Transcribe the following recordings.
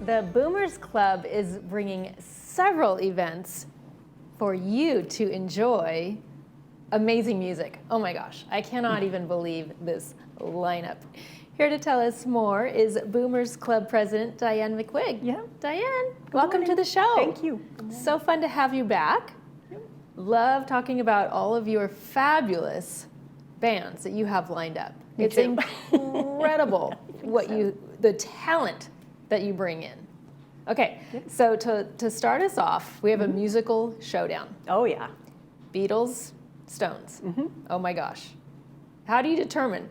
The Boomers Club is bringing several events for you to enjoy amazing music. Oh my gosh, I cannot even believe this lineup. Here to tell us more is Boomers Club President Diane McQuigg. Yeah. Diane, welcome to the show. Thank you. So fun to have you back. Love talking about all of your fabulous bands that you have lined up. It's incredible the talent that you bring in. Okay, so to start us off, we have a musical showdown. Oh yeah. Beatles, Stones. Oh my gosh. How do you determine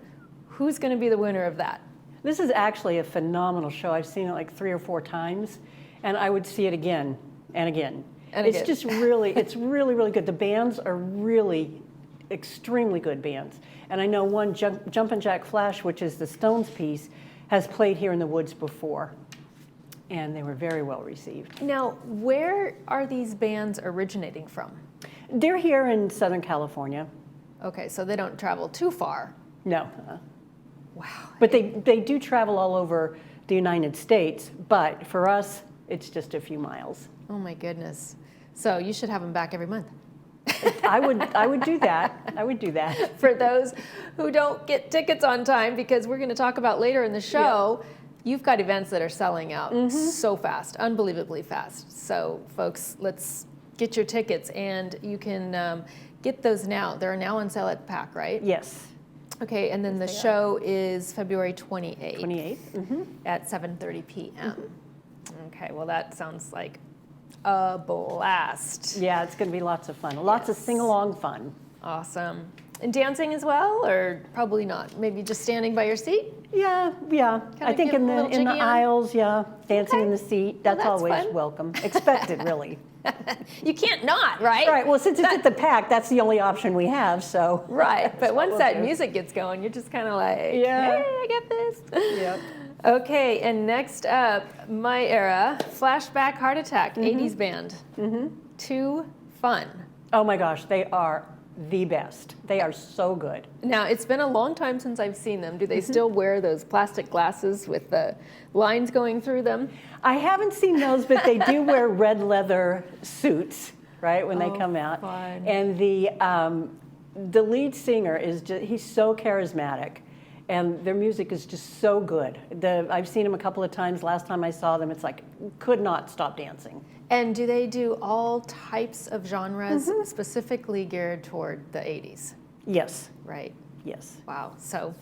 who's going to be the winner of that? This is actually a phenomenal show. I've seen it like 3 or 4 times, and I would see it again and again. And it's again. just really, it's really, really good. The bands are really extremely good bands. And I know one, Jumpin' Jack Flash, which is the Stones piece, has played here in the woods before, and they were very well received. Now, where are these bands originating from? They're here in Southern California. Okay, so they don't travel too far. No. Wow. But they do travel all over the United States, but for us, it's just a few miles. Oh my goodness. So you should have them back every month. I would do that. I would do that. For those who don't get tickets on time, because we're going to talk about later in the show, you've got events that are selling out so fast, unbelievably fast. So folks, let's get your tickets, and you can get those now. They're now on sale at PAC, right? Yes. Okay, and then the show is February 28th. 28th. At 7:30 p.m. Okay, well that sounds like a blast. Yeah, it's going to be lots of fun. Lots of sing-along fun. Awesome. And dancing as well, or probably not? Maybe just standing by your seat? Yeah. I think in the aisles, dancing in the seat. That's always fun. Welcome. Expected, really. You can't not, right? Right. Well, since it's at the PAC, that's the only option we have. So. Right. But once that music gets going, you're just kind of like, hey, I get this. Yep. Okay, and next up, my era, Flashback Heart Attack, 80s band. Too fun. Oh my gosh, they are the best. They are so good. Now, it's been a long time since I've seen them. Do they still wear those plastic glasses with the lines going through them? I haven't seen those, but they do wear red leather suits, right, when they come out. Fun. And the lead singer is just, he's so charismatic. And their music is just so good. I've seen them a couple of times. Last time I saw them, it's like, could not stop dancing. And do they do all types of genres, specifically geared toward the 80s? Yes. Right. Yes. Wow. So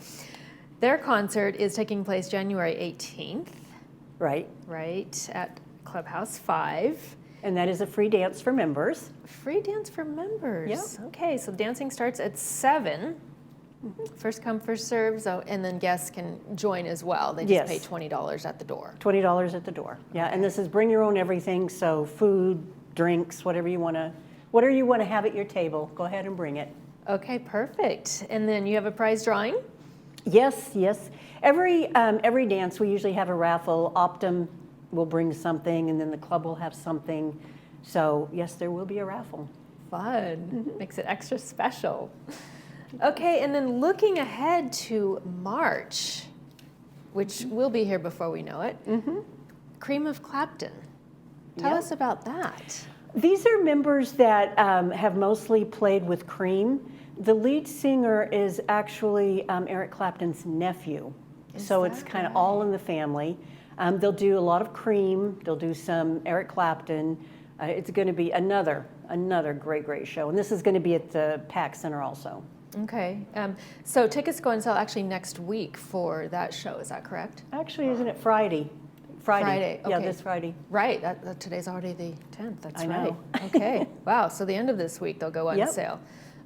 their concert is taking place January 18th. Right. Right, at Clubhouse 5. And that is a free dance for members. Free dance for members. Yep. Okay, so dancing starts at 7. First come, first serve, so, and then guests can join as well. They just pay $20 at the door. $20 at the door. Yeah, and this is bring your own everything, so food, drinks, whatever you want to have at your table, go ahead and bring it. Okay, perfect. And then you have a prize drawing? Yes. Every dance we usually have a raffle. Optum will bring something, and then the club will have something. So yes, there will be a raffle. Fun. Makes it extra special. Okay, and then looking ahead to March, which will be here before we know it, Cream of Clapton. Tell us about that. These are members that have mostly played with Cream. The lead singer is actually Eric Clapton's nephew. So it's kind of all in the family. They'll do a lot of Cream. They'll do some Eric Clapton. It's going to be another great show. And this is going to be at the PAC Center also. Okay, so tickets go on sale actually next week for that show, is that correct? Actually, isn't it Friday? Friday, okay. Yeah, this Friday. Right, today's already the 10th, that's right. I know. Okay, wow, so the end of this week they'll go on sale.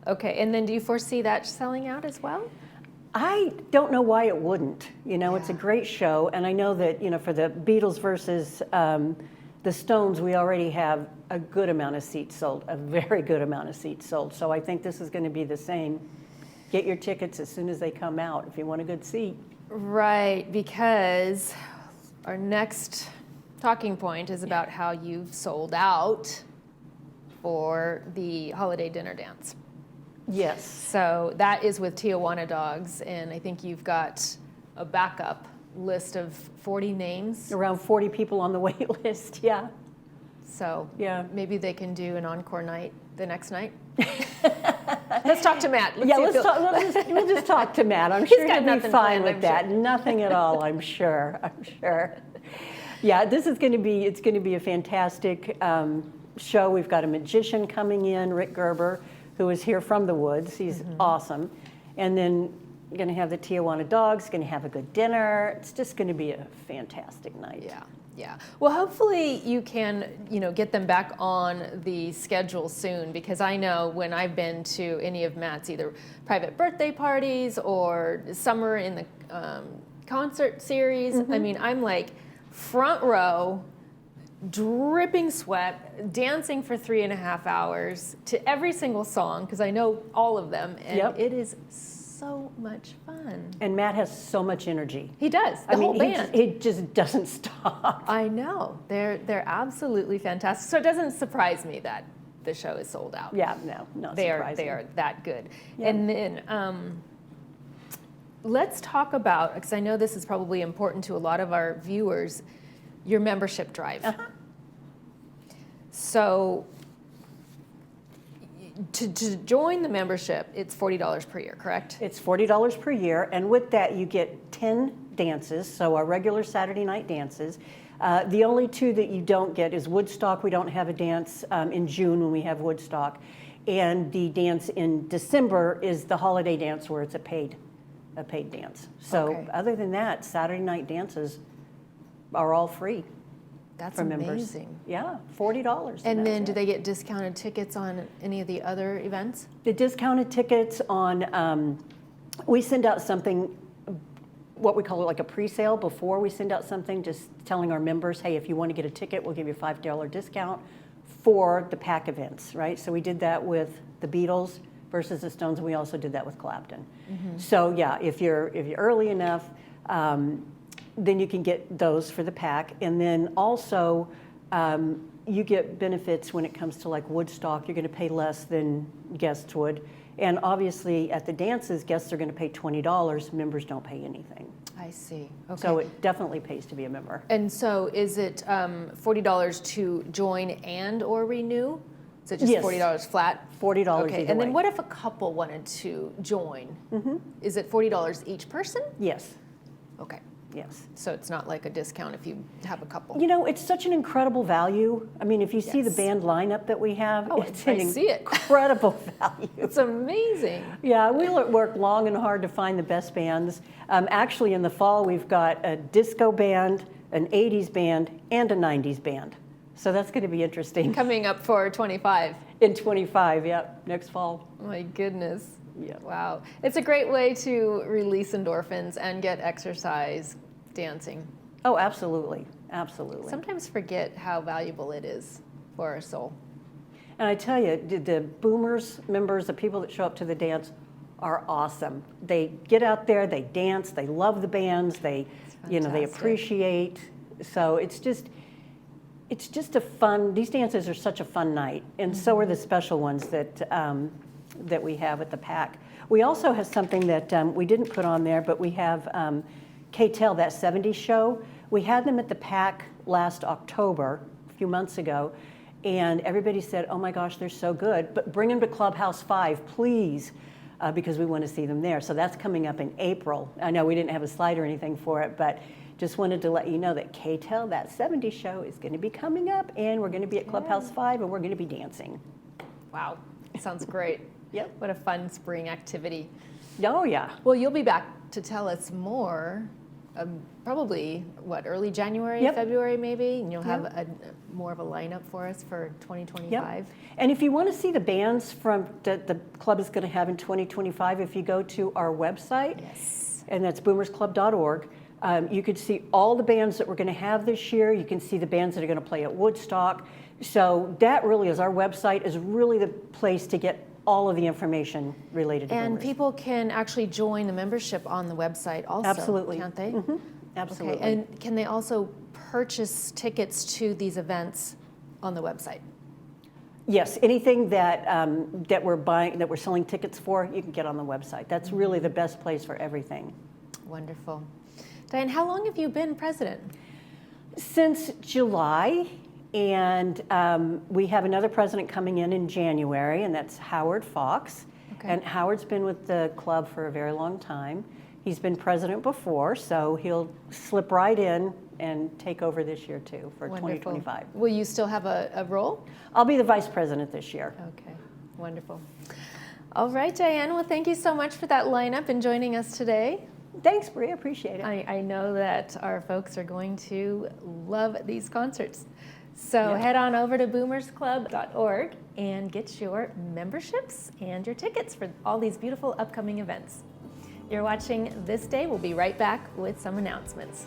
Okay, and then do you foresee that selling out as well? I don't know why it wouldn't. It's a great show, and I know that, for the Beatles versus the Stones, we already have a good amount of seats sold, a very good amount of seats sold. So I think this is going to be the same. Get your tickets as soon as they come out if you want a good seat. Right, because our next talking point is about how you've sold out for the holiday dinner dance. Yes. So that is with Tijuana Dogs, and I think you've got a backup list of 40 names. Around 40 people on the wait list, yeah. So Yeah. maybe they can do an encore night the next night. Let's talk to Matt. We'll just talk to Matt. I'm sure got he'll be nothing fine planned, with I'm that. sure. Nothing at all, I'm sure. Yeah, this is going to be, it's going to be a fantastic show. We've got a magician coming in, Rick Gerber, who is here from the woods. He's awesome. And then we're going to have the Tijuana dogs, going to have a good dinner. It's just going to be a fantastic night. Yeah. Yeah. Well, hopefully you can, get them back on the schedule soon, because I know when I've been to any of Matt's either private birthday parties or summer in the concert series, I mean, I'm like front row, dripping sweat, dancing for 3.5 hours to every single song, because I know all of them, and it is so much fun. And Matt has so much energy. He does. The whole band. He just doesn't stop. I know. They're absolutely fantastic. So it doesn't surprise me that the show is sold out. Yeah, no, not They surprising. are that good. Yeah. And then let's talk about, because I know this is probably important to a lot of our viewers, your membership drive. So to join the membership, it's $40 per year, correct? It's $40 per year, and with that you get 10 dances, so our regular Saturday night dances. The only 2 that you don't get is Woodstock. We don't have a dance in June when we have Woodstock. And the dance in December is the holiday dance, where it's a paid dance. So other than that, Saturday night dances are all free. That's for members. amazing. Yeah, $40. And then do they get discounted tickets on any of the other events? The discounted tickets on, we send out something, what we call it like a pre-sale before we send out something, just telling our members, hey, if you want to get a ticket, we'll give you a $5 discount for the pack events, right? So we did that with the Beatles versus the Stones, and we also did that with Clapton. So yeah, if you're early enough, then you can get those for the pack. And then also, you get benefits when it comes to like Woodstock. You're going to pay less than guests would. And obviously at the dances, guests are going to pay $20. Members don't pay anything. I see. Okay. So it definitely pays to be a member. And so is it $40 to join and or renew? Is it just Yes. $40 flat? $40 Okay. either And then way. what if a couple wanted to join? Is it $40 each person? Yes, Okay. yes. So it's not like a discount if you have a couple. You know, it's such an incredible value. I mean, if you see the Yes. band lineup that we have, Oh, it's I an see it. incredible value. It's amazing. Yeah, we work long and hard to find the best bands. Actually, in the fall, we've got a disco band, an 80s band, and a 90s band. So that's going to be interesting. Coming up for 25. In 25, yep, next fall. My goodness. Yeah. Wow. It's a great way to release endorphins and get exercise dancing. Oh, absolutely, absolutely. Sometimes forget how valuable it is for our soul. And I tell you, the Boomers members, the people that show up to the dance, are awesome. They get out there, they dance, they love the bands, they they appreciate. So it's just a fun. These dances are such a fun night, and so are the special ones that we have at the pack. We also have something that we didn't put on there, but we have K-Tel, that 70s show. We had them at the pack last October, a few months ago, and everybody said, oh my gosh, they're so good, but bring them to Clubhouse 5, please, because we want to see them there. So that's coming up in April. I know we didn't have a slide or anything for it, but just wanted to let you know that K-Tel, that 70s show, is going to be coming up, and we're going to be at Clubhouse 5, and we're going to be dancing. Wow. Sounds great. Yep. What a fun spring activity. Oh, yeah. Well, you'll be back to tell us more, probably, early January, Yep. February maybe? And you'll have Yep. more of a lineup for us for 2025. Yep. And if you want to see the bands from that the club is going to have in 2025, if you go to our website, Yes. and that's boomersclub.org, you could see all the bands that we're going to have this year. You can see the bands that are going to play at Woodstock. So that really is, our website is really the place to get all of the information related to And Boomers. people can actually join the membership on the website also, Absolutely. can't they? Mhm. Absolutely. Okay. And can they also purchase tickets to these events on the website? Yes, anything that that we're buying, that we're selling tickets for, you can get on the website. That's really the best place for everything. Wonderful. Diane, how long have you been president? Since July, and we have another president coming in January, and that's Howard Fox. Okay. And Howard's been with the club for a very long time. He's been president before, so he'll slip right in and take over this year too for Wonderful. 2025. Will you still have a role? I'll be the vice president this year. Okay, wonderful. All right, Diane, well, thank you so much for that lineup and joining us today. Thanks, Brie, I appreciate it. I know that our folks are going to love these concerts. So head on over to boomersclub.org and get your memberships and your tickets for all these beautiful upcoming events. You're watching This Day. We'll be right back with some announcements.